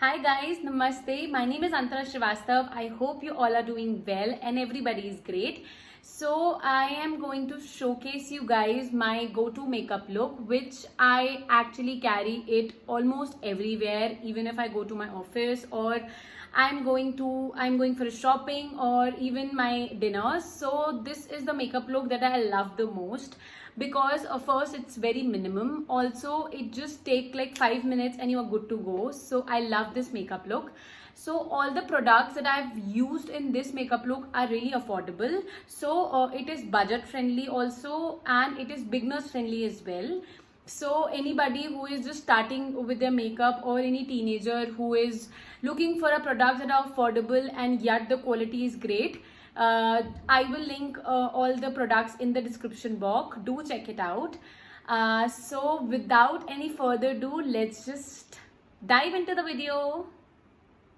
Hi guys, Namaste. My name is Antara Srivastav. I hope you all are doing well and everybody is great. So I am going to showcase you guys my go-to makeup look, which I actually carry it almost everywhere, even if I go to my office or I'm going for a shopping or even my dinners. So this is the makeup look that I love the most because first it's very minimum, also it just take like 5 minutes and you are good to go. So I love this makeup look. So all the products that I've used in this makeup look are really affordable, so it is budget friendly also and it is beginners friendly as well. So anybody who is just starting with their makeup or any teenager who is looking for a product that are affordable and yet the quality is great, I will link all the products in the description box. Do check it out. So without any further ado, let's just dive into the video.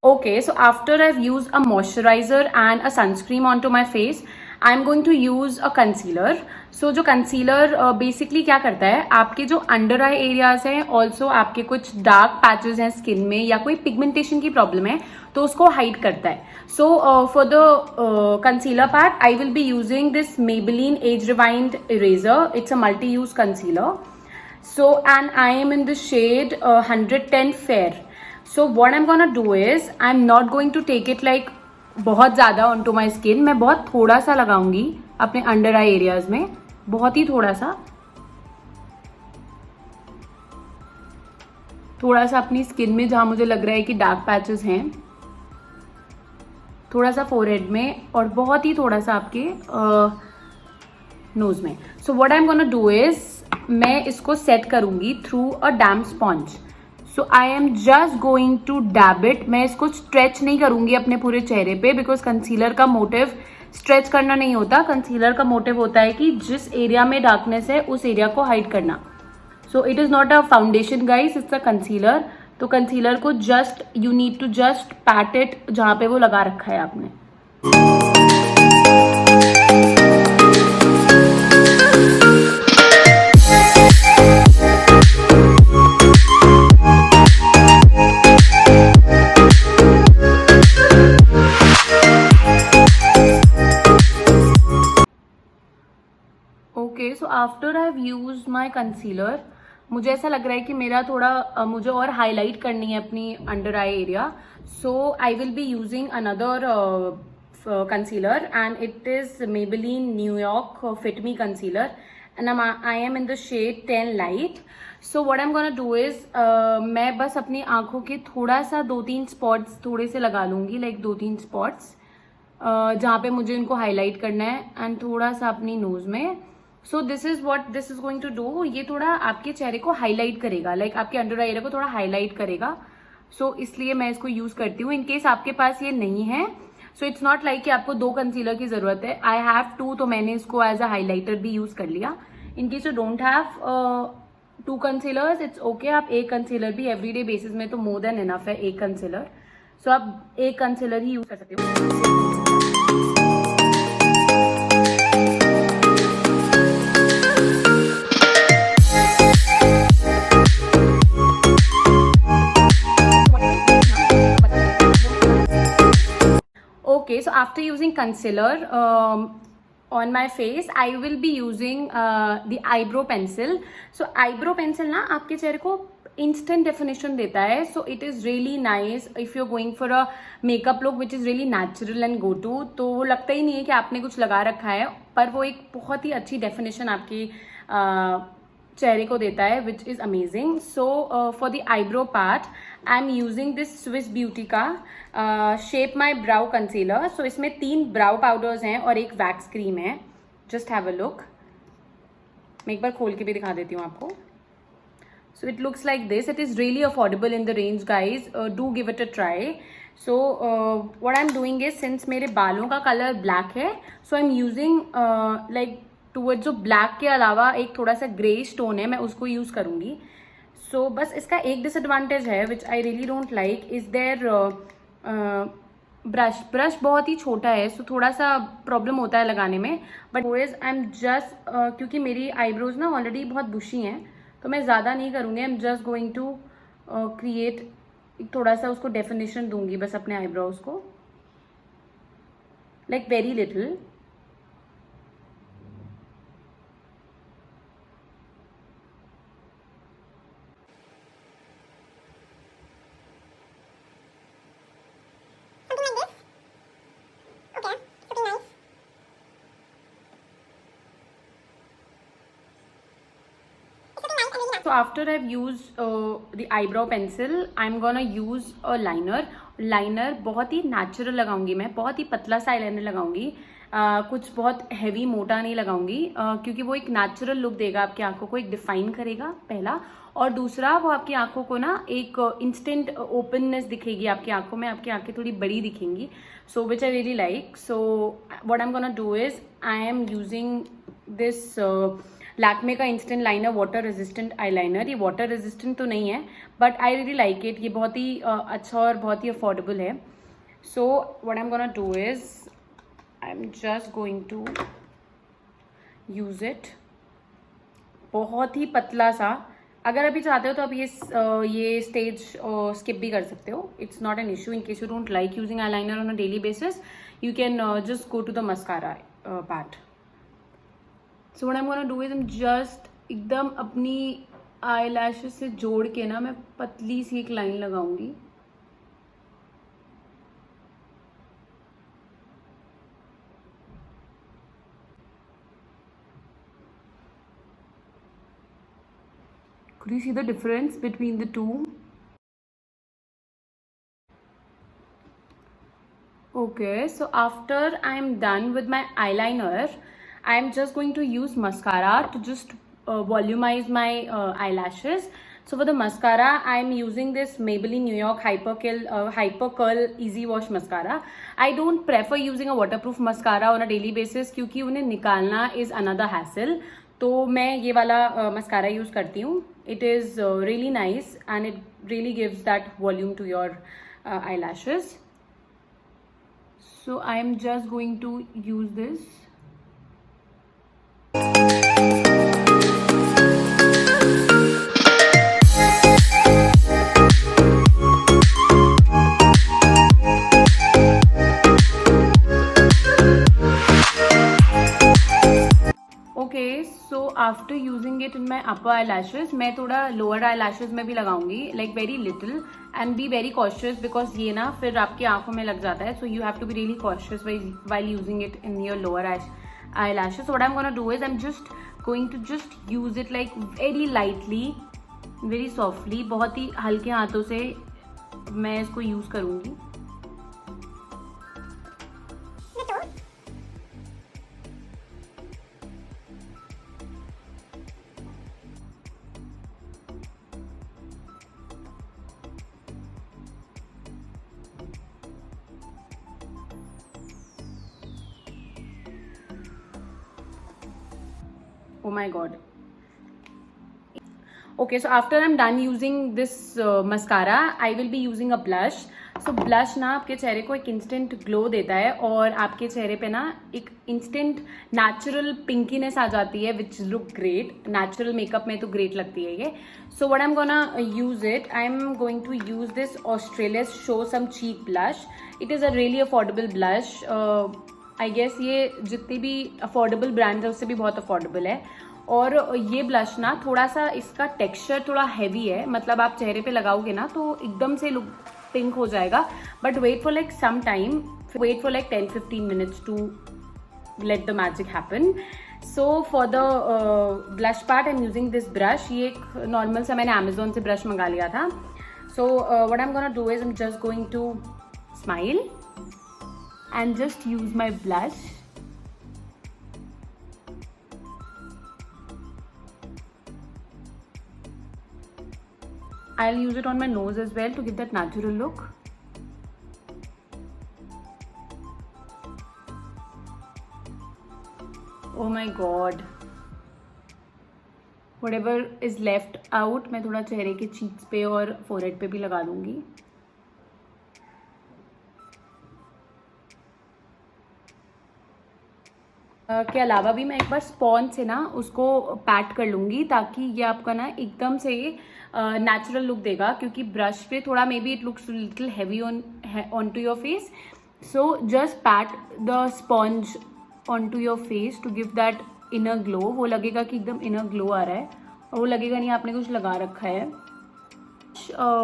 Okay, so after I've used a moisturizer and a sunscreen onto my face, I'm going to use a concealer. So जो concealer basically क्या करता है, आपके जो under आई areas हैं, also आपके कुछ dark patches हैं स्किन में या कोई पिगमेंटेशन की प्रॉब्लम है तो उसको हाइड करता है. सो for the concealer part I will be using this Maybelline as rewind eraser. It's a multi use concealer. So and I am in the shade 110 fair. So what I'm gonna do is I'm not going to take it like बहुत ज़्यादा onto my skin. मैं बहुत थोड़ा सा लगाऊंगी अपने under आई areas में, बहुत ही थोड़ा सा अपनी स्किन में जहाँ मुझे लग रहा है कि डार्क पैचेस हैं, थोड़ा सा फोरहेड में और बहुत ही थोड़ा सा आपके नोज में. So what I am gonna do is मैं इसको सेट करूंगी through a damp sponge. So I am just going to dab it. मैं इसको स्ट्रेच नहीं करूंगी अपने पूरे चेहरे पे बिकॉज कंसीलर का मोटिव स्ट्रेच करना नहीं होता. कंसीलर का मोटिव होता है कि जिस एरिया में डार्कनेस है उस एरिया को हाइड करना. So it is not a foundation guys, it's a concealer. तो कंसीलर को just you need to just pat it जहां पे वो लगा रखा है आपने. Okay, so after I have used my concealer, मुझे ऐसा लग रहा है कि मेरा थोड़ा मुझे और हाईलाइट करनी है अपनी under eye area. So I will be using another concealer and it is Maybelline New York Fit Me Concealer and I am in the shade 10 Light. So what I'm gonna do is मैं बस अपनी आंखों के थोड़ा सा 2-3 spots थोड़े से लगा लूंगी, लाइक 2-3 स्पॉट्स जहाँ पे मुझे इनको हाईलाइट करना है एंड थोड़ा सा अपनी नोज में. So this is what this is going to do. ये थोड़ा आपके चेहरे को हाईलाइट करेगा, लाइक आपके अंडर आई एरिया को थोड़ा हाईलाइट करेगा. सो इसलिए मैं इसको यूज करती हूँ. इनकेस आपके पास ये नहीं है, सो इट्स नॉट लाइक कि आपको 2 कंसीलर की जरूरत है. आई हैव 2, तो मैंने इसको एज अ हाईलाइटर भी यूज कर लिया. In case you don't have 2 concealers, it's okay. आप एक कंसीलर भी एवरीडे बेसिस में तो मोर देन इनफ है एक कंसीलर. सो आप एक कंसीलर ही यूज कर सकते हो. Okay, so after using concealer on my face, I will be using the eyebrow pencil. So eyebrow pencil ना आपके चेहरे को instant definition देता है. So it is really nice if you're going for a makeup look which is really natural and go to. तो वो लगता ही नहीं है कि आपने कुछ लगा रखा है, पर वो एक बहुत ही अच्छी definition आपकी चेहरे को देता है, which is amazing. So for the eyebrow part I am using this Swiss beauty का शेप माई ब्राउ कंसीलर. सो इसमें 3 ब्राउ पाउडर्स हैं और एक वैक्स क्रीम है. Just have a look. मैं एक बार खोल के भी दिखा देती हूँ आपको. So it looks like this. It is really affordable in the range guys. Do give it a try. So what I am doing is, since मेरे बालों का कलर ब्लैक है, so I am using like toward जो black के अलावा एक थोड़ा सा ग्रे स्टोन है, मैं उसको यूज़ करूँगी. सो बस इसका एक डिसएडवांटेज है which I really don't like is their brush बहुत ही छोटा है. सो थोड़ा सा प्रॉब्लम होता है लगाने में. But is I am just क्योंकि मेरी आईब्रोज ना ऑलरेडी बहुत बुशी हैं तो मैं ज़्यादा नहीं करूँगी. I am just going to create एक थोड़ा सा उसको डेफिनेशन दूंगी बस अपने आईब्रोज को, like very little. So after I've used the eyebrow pencil, I'm gonna use a liner. Liner बहुत ही नेचुरल लगाऊंगी मैं, बहुत ही पतला सा आईलाइनर लगाऊंगी. कुछ बहुत हैवी मोटा नहीं लगाऊंगी, क्योंकि वो एक नेचुरल लुक देगा आपकी आंखों को, एक डिफाइन करेगा पहला. और दूसरा वो आपकी आंखों को ना एक इंस्टेंट ओपननेस दिखेगी आपकी आंखों में, आपकी आंखें थोड़ी बड़ी दिखेंगी. So which I really like. So what I am gonna do is I am using this Lakme का instant liner water resistant eyeliner. ये वाटर रेजिस्टेंट तो नहीं है but I really like it. ये बहुत ही अच्छा और बहुत ही अफोर्डेबल है. So what I am gonna do is I am just going to use it. बहुत ही पतला सा. अगर अभी चाहते हो तो आप ये स्टेज स्किप भी कर सकते हो. It's not an issue. In case you don't like using eyeliner on a daily basis, you can just go to the mascara part. So what I am gonna do is just एकदम अपनी eye lashes से जोड़ के ना मैं पतली सी एक line लगाऊंगी. Could you see the difference between the two? Okay, so after I am done with my eyeliner, I am just going to use mascara to just volumize my eyelashes. So for the mascara, I am using this Maybelline New York Hyper Curl Easy Wash mascara. I don't prefer using a waterproof mascara on a daily basis क्योंकि उन्हें निकालना is another hassle. तो मैं ये वाला mascara use करती हूँ. It is really nice and it really gives that volume to your eyelashes. So I am just going to use this. Okay, so after using it in my upper eyelashes, मैं थोड़ा lower eyelashes में भी लगाऊंगी, like very little, and be very cautious because ये ना फिर आपकी आंखों में लग जाता है. So you have to be really cautious while using it in your lower eyelashes. So what I'm gonna do is I'm just going to just use it like very lightly, very softly. बहुत ही हल्के हाथों से मैं इसको use करूंगी. Oh my god. Okay, so after I'm done using this mascara, I will be using a blush. So blush ना आपके चेहरे को एक इंस्टेंट ग्लो देता है और आपके चेहरे पे ना एक इंस्टेंट नेचुरल पिंकीनेस आ जाती है which look great. Natural makeup में तो ग्रेट लगती है ये. So what I am gonna use it, I am going to use this Australia show some cheek blush. It is a really affordable blush. I guess ये जितनी भी affordable brands है उससे भी बहुत अफोर्डेबल है. और ये ब्लश ना थोड़ा सा इसका टेक्सचर थोड़ा हैवी है, मतलब आप चेहरे पे लगाओगे ना तो एकदम से लुक पिंक हो जाएगा. But wait for like some time, wait for like 10-15 minutes to let the magic happen. So for the blush part I am using this brush. ये एक नॉर्मल सा मैंने अमेजोन से ब्रश मंगा लिया था. So what I am gonna do is I am just going to smile and just use my blush. I'll use it on my nose as well to give that natural look. Oh my god. Whatever is left out मैं थोड़ा चेहरे के cheeks पे और forehead पे भी लगा दूंगी. के अलावा भी मैं एक बार स्पॉन्ज से ना उसको पैट कर लूँगी, ताकि ये आपका ना एकदम से नेचुरल लुक देगा, क्योंकि ब्रश पे थोड़ा maybe it looks little heavy on to your face. So just pat the sponge on to your face to give that inner glow. वो लगेगा कि एकदम इनर ग्लो आ रहा है, और वो लगेगा नहीं आपने कुछ लगा रखा है.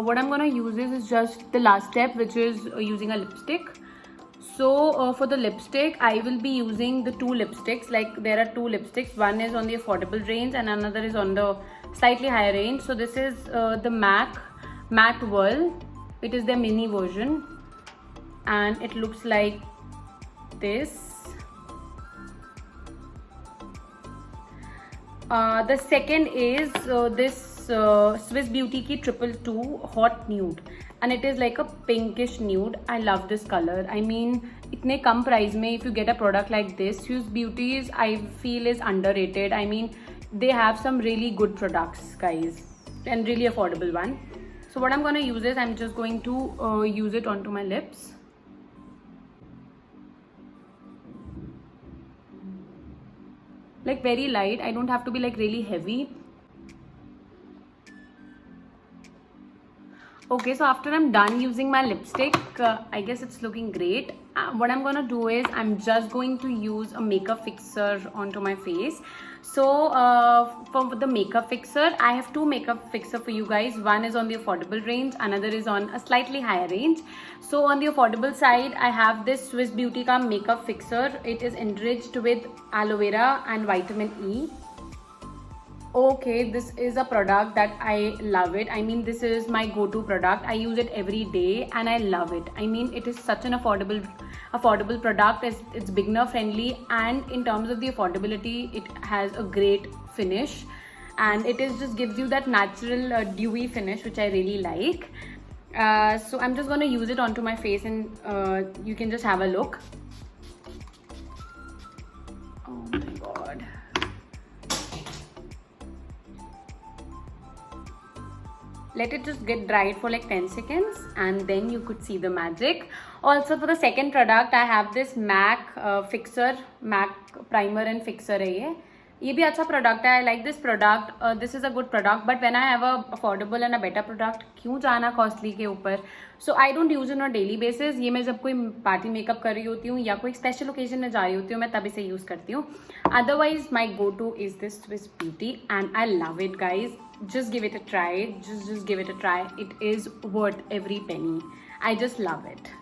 What I'm gonna use is just the last step, which is using a lipstick. So for the lipstick, I will be using the two lipsticks. Like there are two lipsticks. One is on the affordable range and another is on the slightly higher range. So this is the MAC Matte Whirl. It is the mini version, and it looks like this. The second is this Swiss Beauty की 222 Hot Nude, and it is like a pinkish nude. I love this color. I mean, इतने कम price में if you get a product like this, Swiss Beauty is, I feel, is underrated. I mean, they have some really good products, guys, and really affordable one. So what I'm gonna use is I'm just going to use it onto my lips. Like very light. I don't have to be like really heavy. Okay, so after I'm done using my lipstick, I guess it's looking great. What I'm gonna do is I'm just going to use a makeup fixer onto my face. So for the makeup fixer, I have two makeup fixer for you guys. One is on the affordable range, another is on a slightly higher range. So on the affordable side, I have this Swiss Beauty का makeup fixer. It is enriched with aloe vera and vitamin E. Okay, this is a product that I love it. I mean, this is my go-to product. I use it every day and I love it. I mean, it is such an affordable product. It's beginner friendly, and in terms of the affordability, it has a great finish, and it is just gives you that natural dewy finish, which I really like. So I'm just gonna use it onto my face, and you can just have a look. Oh my god. Let it just get dried for like 10 seconds, and then you could see the magic. Also for the second product, I have this MAC fixer, MAC primer and fixer है ये भी अच्छा product है. I like this product. This is a good product, but when I have a affordable and a better product, क्यों जाना costly के ऊपर? So I don't use it on a daily basis. ये मैं जब कोई party makeup कर रही होती हूँ या कोई special occasion में जा रही होती हूँ, मैं तब इसे use करती हूँ. Otherwise, my go-to is this Swiss Beauty, and I love it, guys. Just give it a try. Just give it a try. It is worth every penny. I just love it.